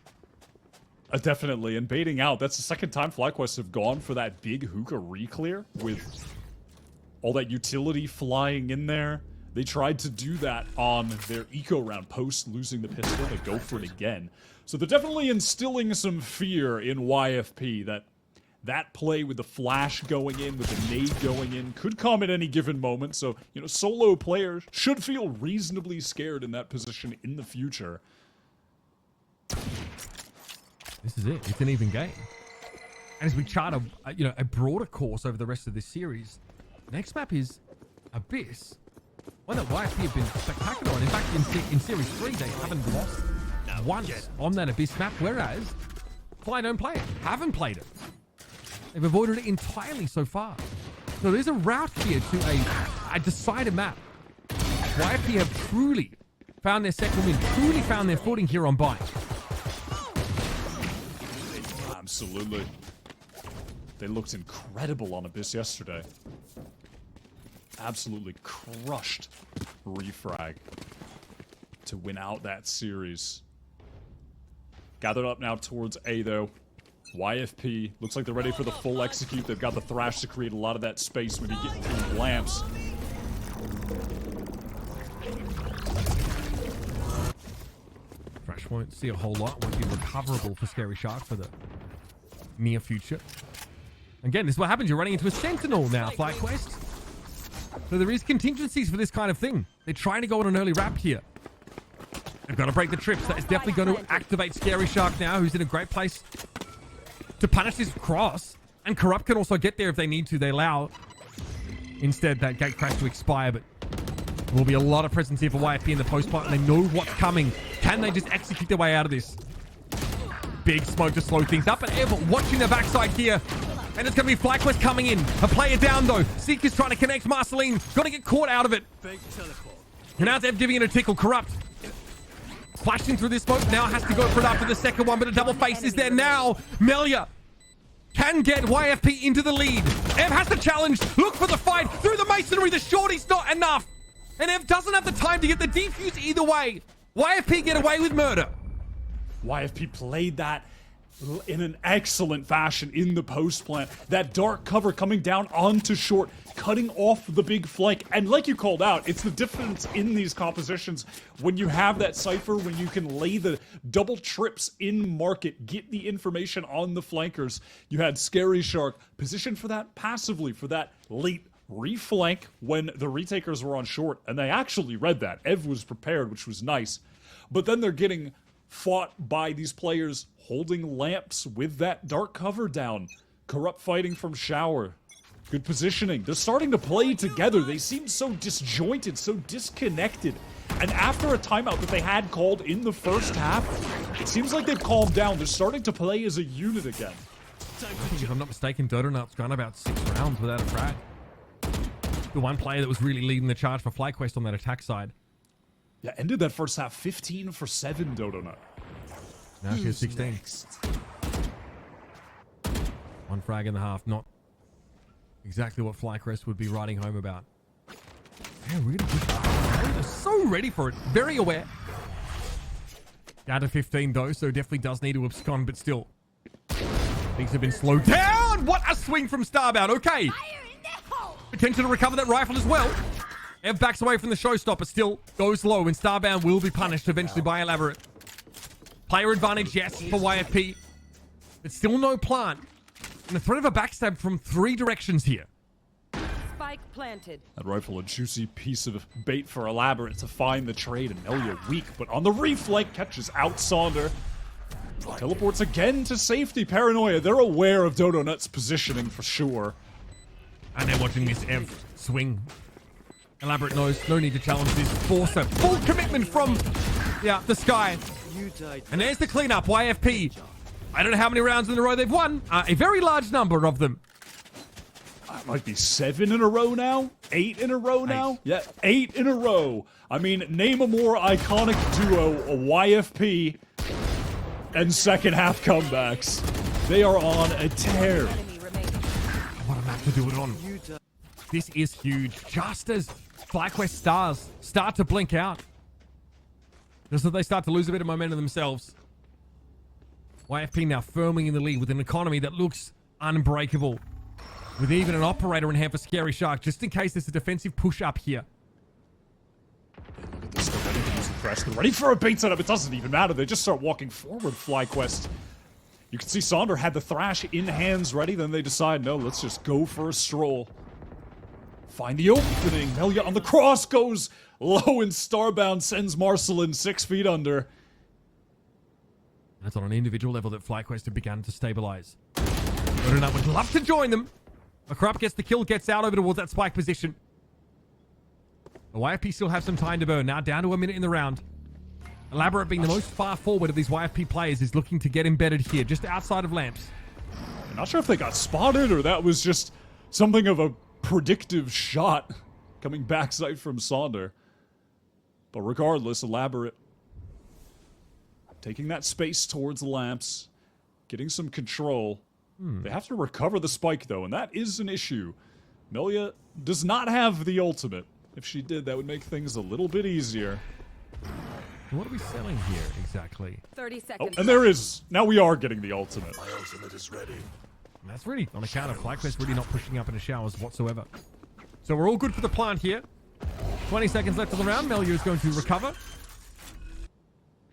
Definitely, and baiting out. That's the second time FlyQuest have gone for that big hookah re-clear with all that utility flying in there. They tried to do that on their eco round post losing the pistol. They go for it again. So they're definitely instilling some fear in YFP that play with the flash going in, with the nade going in, could come at any given moment. So, you know, solo players should feel reasonably scared in that position in the future. This is it. It's an even game. And as we chart a broader course over the rest of this series, next map is Abyss. One that YFP have been spectacular on. In fact, in Series 3, they haven't lost once on that Abyss map, whereas Fly don't play it. Haven't played it. They've avoided it entirely so far. So there's a route here to a decided map. YFP have truly found their second win, truly found their footing here on Bite. Absolutely. They looked incredible on Abyss yesterday. Absolutely crushed Refrag to win out that series. Gathered up now towards A, though. YFP looks like they're ready for the full execute. They've got the Thrash to create a lot of that space, maybe getting through lamps. Thrash won't see a whole lot. Won't be recoverable for Scary Shark for the near future. Again, this is what happens. You're running into a Sentinel now, FlyQuest. So there is contingencies for this kind of thing. They're trying to go on an early wrap here. They've got to break the trips. That is definitely going to activate Scary Shark now, who's in a great place to punish this cross. And Corrupt can also get there if they need to. They allow instead that gate crash to expire, but there will be a lot of presence here for YFP in the post part, and they know what's coming. Can they just execute their way out of this? Big smoke to slow things up, and Ev watching the backside here. And it's going to be FlyQuest coming in. A player down, though. Seeker's trying to connect. Marceline got to get caught out of it. And now it's Ev giving it a tickle. Corrupt flashing through this smoke. Now has to go for it after the second one, but a double face is there now. Melia can get YFP into the lead. Ev has to challenge. Look for the fight through the masonry. The shorty's not enough. And Ev doesn't have the time to get the defuse either way. YFP get away with murder. YFP played that in an excellent fashion in the post plant. That dark cover coming down onto short, cutting off the big flank. And like you called out, it's the difference in these compositions when you have that cipher, when you can lay the double trips in market, get the information on the flankers. You had Scary Shark positioned for that passively, for that late reflank when the retakers were on short, and they actually read that. Ev was prepared, which was nice. But then they're getting fought by these players holding lamps with that dark cover down. Corrupt fighting from shower. Good positioning. They're starting to play together. They seem so disjointed, so disconnected. And after a timeout that they had called in the first half, it seems like they've calmed down. They're starting to play as a unit again. I think if I'm not mistaken, Dodonut's gone about 6 rounds without a frag. The one player that was really leading the charge for FlyQuest on that attack side. Yeah, ended that first half 15 for 7, Dodonut. Now she's 16. One frag in the half, not exactly what FlyQuest would be writing home about. They're really good. They're so ready for it. Very aware. Down to 15 though, so definitely does need to abscond, but still. Things have been slowed down. What a swing from Starbound. Okay. Potential to recover that rifle as well. Ev backs away from the showstopper, still goes low, and Starbound will be punished eventually by Elaborate. Player advantage, yes, for YFP. But still no plant. And the threat of a backstab from 3 directions here. Spike planted. That rifle, a juicy piece of bait for Elaborate to find the trade, and Melia weak, but on the reflank catches out Sonder. Teleports again to safety. Paranoia, they're aware of Dodonut's positioning for sure. And they're watching this Ev swing. Elaborate knows no need to challenge this. Force a full commitment from the sky. And there's the cleanup. YFP. I don't know how many rounds in a row they've won. A very large number of them. It might be 7 in a row now? 8 in a row now? 8. Yeah, 8 in a row. I mean, name a more iconic duo, a YFP and second half comebacks. They are on a tear. What a map to do it on. This is huge. Just as FlyQuest stars start to blink out. Just as they start to lose a bit of momentum themselves. YFP now firmly in the lead with an economy that looks unbreakable. With even an operator in hand for Scary Shark, just in case there's a defensive push up here. Look at this, they're ready to use the thresh. They're ready for a bait setup. It doesn't even matter. They just start walking forward, FlyQuest. You can see Sonder had the thrash in hands ready, then they decide, no, let's just go for a stroll. Find the opening. Melia on the cross goes low and Starbound sends Marcelin 6 feet under. That's on an individual level that FlyQuest have begun to stabilize. Rodonut would love to join them. Corrupt gets the kill, gets out over towards that spike position. The YFP still have some time to burn. Now down to a minute in the round. Elaborate being the most far forward of these YFP players is looking to get embedded here, just outside of lamps. I'm not sure if they got spotted or that was just something of a predictive shot coming backside from Sonder. But regardless, Elaborate taking that space towards the lamps, getting some control. They have to recover the spike though, and that is an issue. Melia does not have the ultimate. If she did, that would make things a little bit easier. What are we selling here exactly? 30 seconds. Oh, and there is. Now we are getting the ultimate. My ultimate is ready. And that's really on account of FlyQuest really not pushing up in the showers whatsoever. So we're all good for the plant here. 20 seconds left of the round. Melia is going to recover.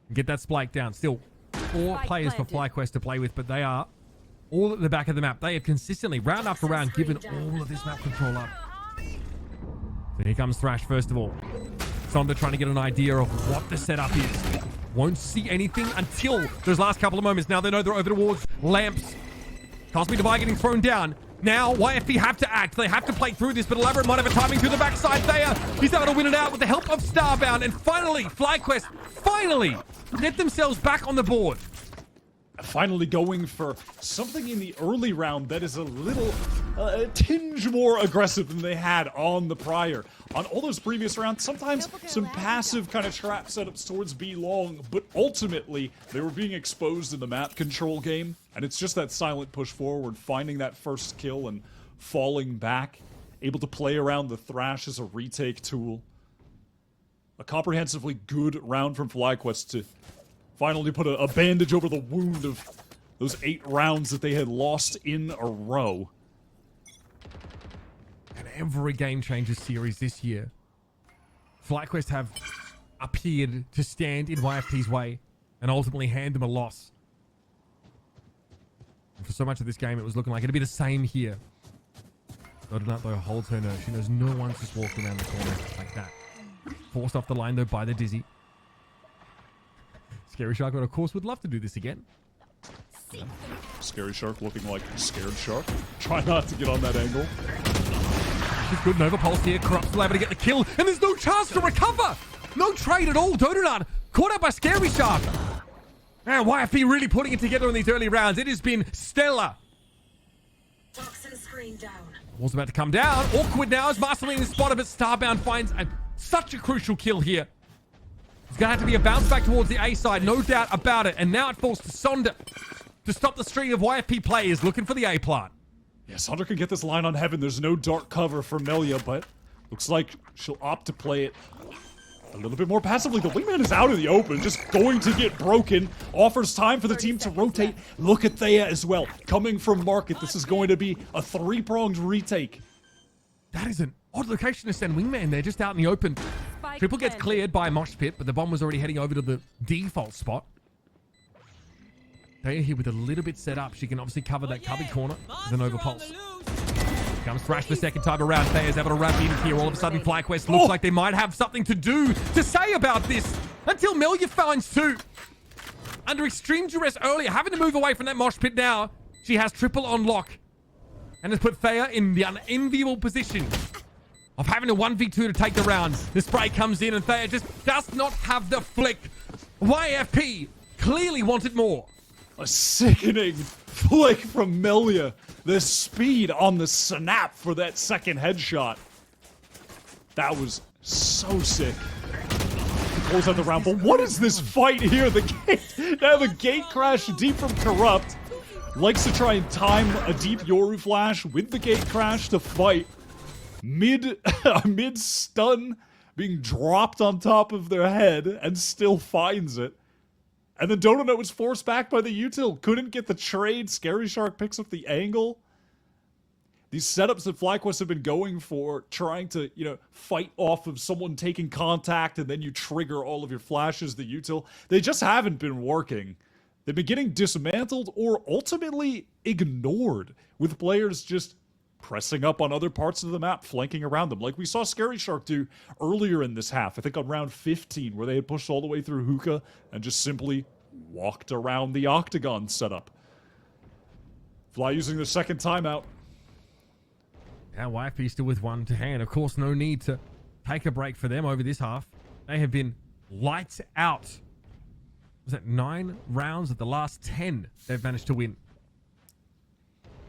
And get that spike down. Still 4 players for FlyQuest to play with, but they are all at the back of the map. They have consistently, round after round, given all of this map control up. So here comes Thrash first of all. Sonder trying to get an idea of what the setup is. Won't see anything until those last couple of moments. Now they know they're over towards lamps. Cosmic Divide getting thrown down. Now YFP have to act. They have to play through this, but Elaborate might have a timing through the backside there. He's able to win it out with the help of Starbound. And finally, FlyQuest finally get themselves back on the board. Finally going for something in the early round that is a little a tinge more aggressive than they had on the prior. On all those previous rounds, sometimes some passive kind of trap setups towards B long, but ultimately they were being exposed in the map control game, and it's just that silent push forward, finding that first kill and falling back, able to play around the Thrash as a retake tool. A comprehensively good round from FlyQuest to finally put a bandage over the wound of those 8 rounds that they had lost in a row. And every Game Changer series this year, FlyQuest have appeared to stand in YFP's way and ultimately hand them a loss. And for so much of this game, it was looking like it'd be the same here. Rodonut, though, holds her nerve. She knows no one's just walking around the corner like that. Forced off the line, though, by the Dizzy. Scary Shark, but of course, would love to do this again. Scary Shark looking like Scared Shark. Try not to get on that angle. She's good. Nova Pulse here. Corrupt's able to get the kill, and there's no chance to recover. No trade at all. Donut caught out by Scary Shark. And YFP really putting it together in these early rounds. It has been stellar. Toxin screen down. Wall's about to come down. Awkward now as Marceline is spotted, but Starbound finds such a crucial kill here. It's going to have to be a bounce back towards the A side, no doubt about it. And now it falls to Sonder to stop the stream of YFP players looking for the A plant. Yeah, Sonder can get this line on heaven. There's no dark cover for Melia, but looks like she'll opt to play it a little bit more passively. The wingman is out in the open, just going to get broken. Offers time for the team to rotate. Look at Thea as well. Coming from market, this is going to be a 3-pronged retake. That is an odd location to send wingman there, just out in the open. Triple gets cleared by Mosh Pit, but the bomb was already heading over to the default spot. Thea here with a little bit set up. She can obviously cover that cubby corner with an Nova Pulse. Comes Thrash the second time around. Thea's able to wrap in here. All of a sudden, FlyQuest looks like they might have something to say about this. Until Melia finds 2. Under extreme duress earlier, having to move away from that Mosh Pit now. She has triple on lock. And has put Thea in the unenviable position of having a 1v2 to take the round. The spray comes in and Thea just does not have the flick. YFP clearly wanted more. A sickening flick from Melia. The speed on the snap for that second headshot. That was so sick. To close out the round. But what is this fight here? The gate. Now the gate crash deep from Corrupt. Likes to try and time a deep Yoru flash with the gate crash to fight. mid stun, being dropped on top of their head, and still finds it. And then Donut was forced back by the util. Couldn't get the trade. Scary Shark picks up the angle. These setups that FlyQuest have been going for, trying to, fight off of someone taking contact and then you trigger all of your flashes, the util, they just haven't been working. They've been getting dismantled or ultimately ignored, with players just pressing up on other parts of the map, flanking around them, like we saw Scary Shark do earlier in this half, I think on round 15, where they had pushed all the way through hookah and just simply walked around the octagon setup. Fly using the second timeout. Yeah, YFP still with one to hand. Of course, no need to take a break for them over this half. They have been lights out. Was that 9 rounds of the last 10 they've managed to win?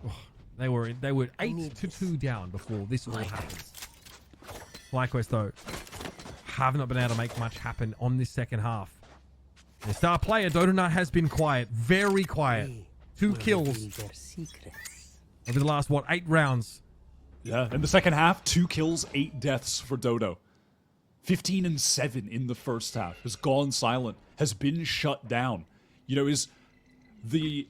Oh, they were 8-2 down before this all happened. FlyQuest, though, have not been able to make much happen on this second half. The star player, Dodonut, has been quiet. Very quiet. 2 kills over the last, 8 rounds. Yeah, in the second half, 2 kills, 8 deaths for Dodo. 15-7 in the first half. Has gone silent. Has been shut down. Is the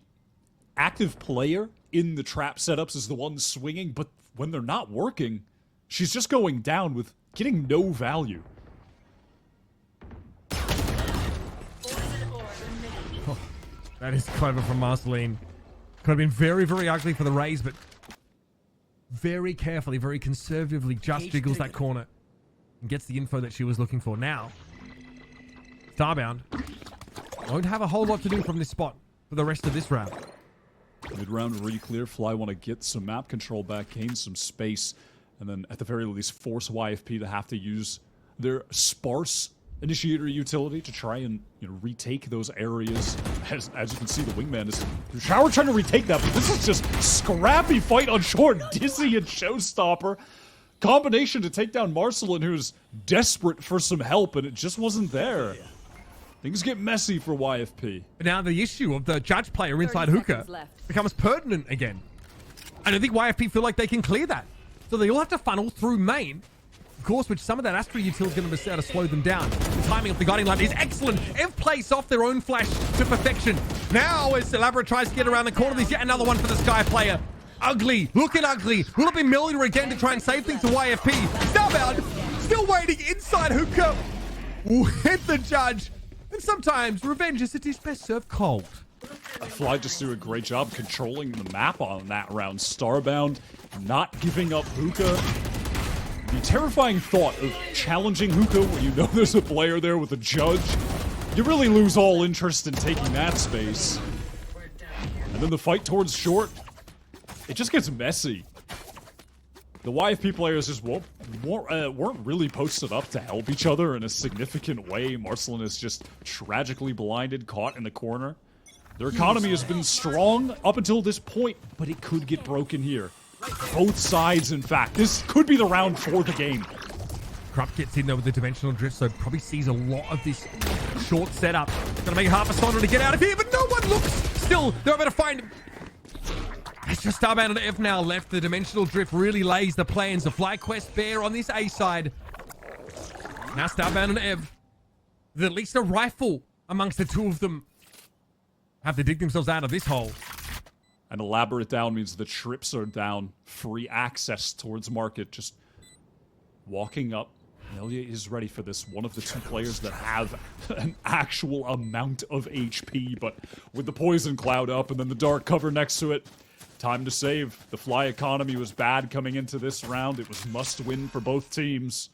active player in the trap setups is the one swinging, but when they're not working, she's just going down with getting no value. Oh, that is clever from Marceline. Could have been very, very ugly for the Rays, but very carefully, very conservatively just jiggles that corner and gets the info that she was looking for. Now, Starbound won't have a whole lot to do from this spot for the rest of this round. Mid-round re-clear. Fly want to get some map control back, gain some space, and then at the very least force YFP to have to use their sparse initiator utility to try and retake those areas. As you can see, the wingman is Shower trying to retake that, but this is just scrappy fight on short. Dizzy and Showstopper. Combination to take down Marcelin, who's desperate for some help, and it just wasn't there. Things get messy for YFP. But now the issue of the judge player inside hookah becomes pertinent again. I don't think YFP feel like they can clear that. So they all have to funnel through main. Of course, which some of that Astra util is going to be able to slow them down. The timing of the guiding light is excellent. Ev plays off their own flash to perfection. Now, as Elaborate tries to get around the corner, there's yet another one for the Sky player. Ugly, looking ugly. Will it be Millionaire again to try and save things to YFP? Starbound, still waiting inside hookah with the judge. And sometimes revenge is a dish best served cold. Fly just do a great job controlling the map on that round. Starbound not giving up hookah. The terrifying thought of challenging hookah when you know there's a player there with a judge. You really lose all interest in taking that space. And then the fight towards short, it just gets messy. The YFP players just weren't really posted up to help each other in a significant way. Marcelin is just tragically blinded, caught in the corner. Their economy has been strong up until this point, but it could get broken here. Both sides, in fact. This could be the round for the game. Krupp gets in there with the dimensional drift, so probably sees a lot of this short setup. Gonna make half a sonder to get out of here, but no one looks. Still, they're able to find him. It's just Starbound and F now left. The dimensional drift really lays the plans. The FlyQuest bear on this A side. Now Starbound and Ev, with at least a rifle amongst the two of them, have to dig themselves out of this hole. An elaborate down means the trips are down. Free access towards market. Just walking up. Melia is ready for this. One of the 2 players that have an actual amount of HP, but with the poison cloud up and then the dark cover next to it, time to save. The Fly economy was bad coming into this round. It was must win for both teams.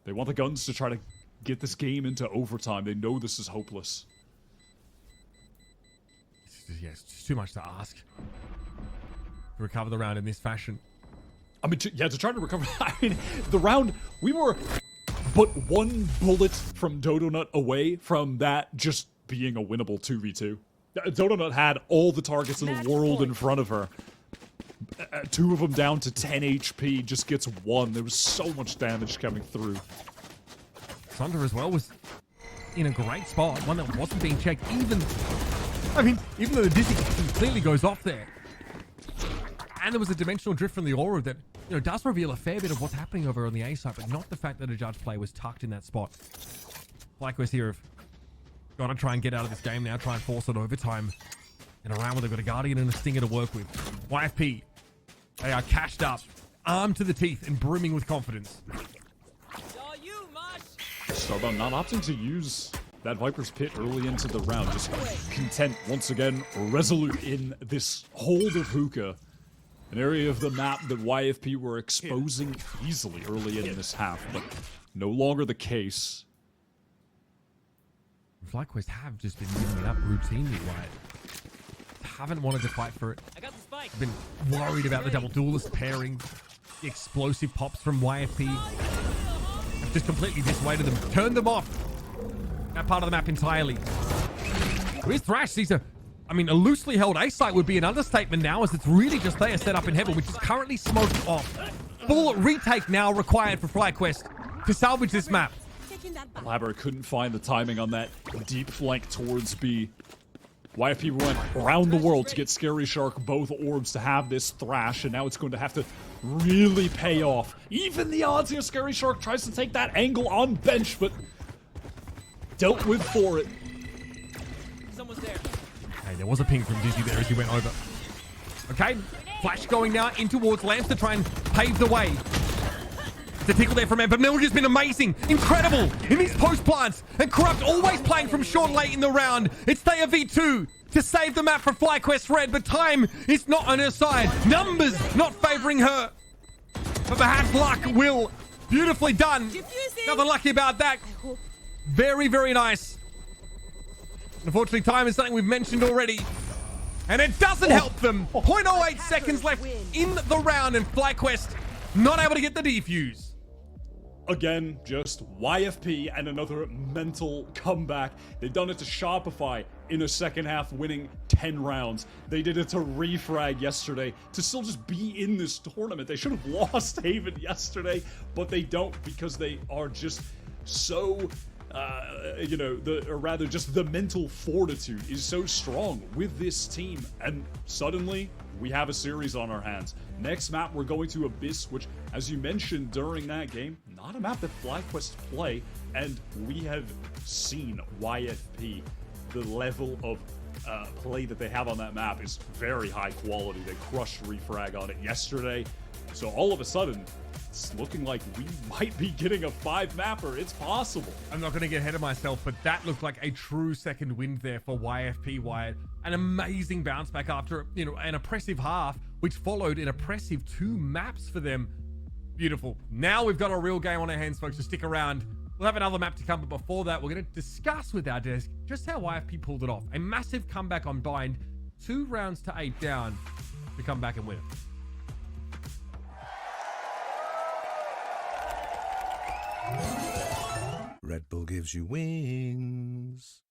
They want the guns to try to get this game into overtime. They know this is hopeless. Yeah, it's just too much to ask to recover the round in this fashion. I mean, to try to recover. I mean, the round, we were but 1 bullet from Dodonut away from that just being a winnable 2v2. Dodonut had all the targets in the world in front of her. 2 of them down to 10 HP, just gets 1. There was so much damage coming through. Sunder as well was in a great spot, one that wasn't being checked. Even though the Dizzy clearly goes off there. And there was a dimensional drift from the aura that does reveal a fair bit of what's happening over on the A side, but not the fact that a judge play was tucked in that spot. FlyQuest here have got to try and get out of this game now, try and force it overtime. In a round where they've got a Guardian and a Stinger to work with. YFP, they are cashed up, armed to the teeth and brimming with confidence. Starbound not opting to use that Viper's Pit early into the round, just content, once again, resolute in this hold of Hookah. An area of the map that YFP were exposing easily early in this half, but no longer the case. FlyQuest have just been giving it up routinely, Wyatt. Haven't wanted to fight for it. Been worried about the double duelist pairing. The explosive pops from YFP have just completely dissuaded them. Turned them off. That part of the map entirely. Where's Thrash? A loosely held A site would be an understatement now, as it's really just there set up in heaven, which is currently smoked off. Full retake now required for FlyQuest to salvage this map. Labber couldn't find the timing on that deep flank towards B. YFP went around the world to get Scary Shark both orbs to have this Thrash, and now it's going to have to really pay off. Even the odds here, Scary Shark tries to take that angle on bench, but dealt with for it. Someone's there. Hey, there was a ping from Dizzy there as he went over. Okay, Flash going now in towards Lance to try and pave the way. The tickle there from him, but Mildred's been amazing, incredible in these post plants, and Corrupt always playing from short late in the round. It's Thea V2 to save the map for FlyQuest Red, but time is not on her side. Numbers not favoring her, but perhaps luck will. Beautifully done. Nothing lucky about that. Very, very nice. Unfortunately, time is something we've mentioned already, and it doesn't help them. 0.08 seconds left in the round, and FlyQuest not able to get the defuse. Again, just YFP and another mental comeback. They've done it to Shopify in a second half, winning 10 rounds. They did it to Refrag yesterday to still just be in this tournament. They should have lost Haven yesterday, but they don't, because they are just so, just the mental fortitude is so strong with this team. And suddenly, we have a series on our hands. Next map, we're going to Abyss, which, as you mentioned during that game, not a map that FlyQuest play, and we have seen YFP, the level of play that they have on that map is very high quality. They crushed Refrag on it yesterday, so all of a sudden, it's looking like we might be getting a 5-mapper. It's possible. I'm not going to get ahead of myself, but that looked like a true second wind there for YFP, Wyatt. An amazing bounce back after, an oppressive half, which followed an oppressive 2 maps for them. Beautiful. Now we've got a real game on our hands, folks, so stick around. We'll have another map to come, but before that, we're going to discuss with our desk just how YFP pulled it off. A massive comeback on Bind, 2 rounds to 8 down to come back and win it. Red Bull gives you wings.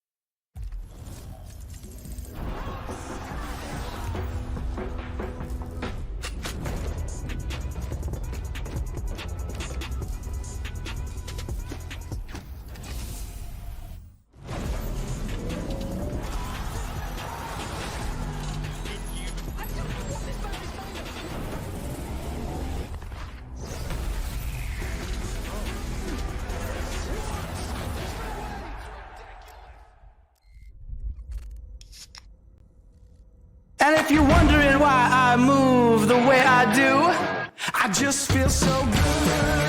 And if you're wondering why I move the way I do, I just feel so good.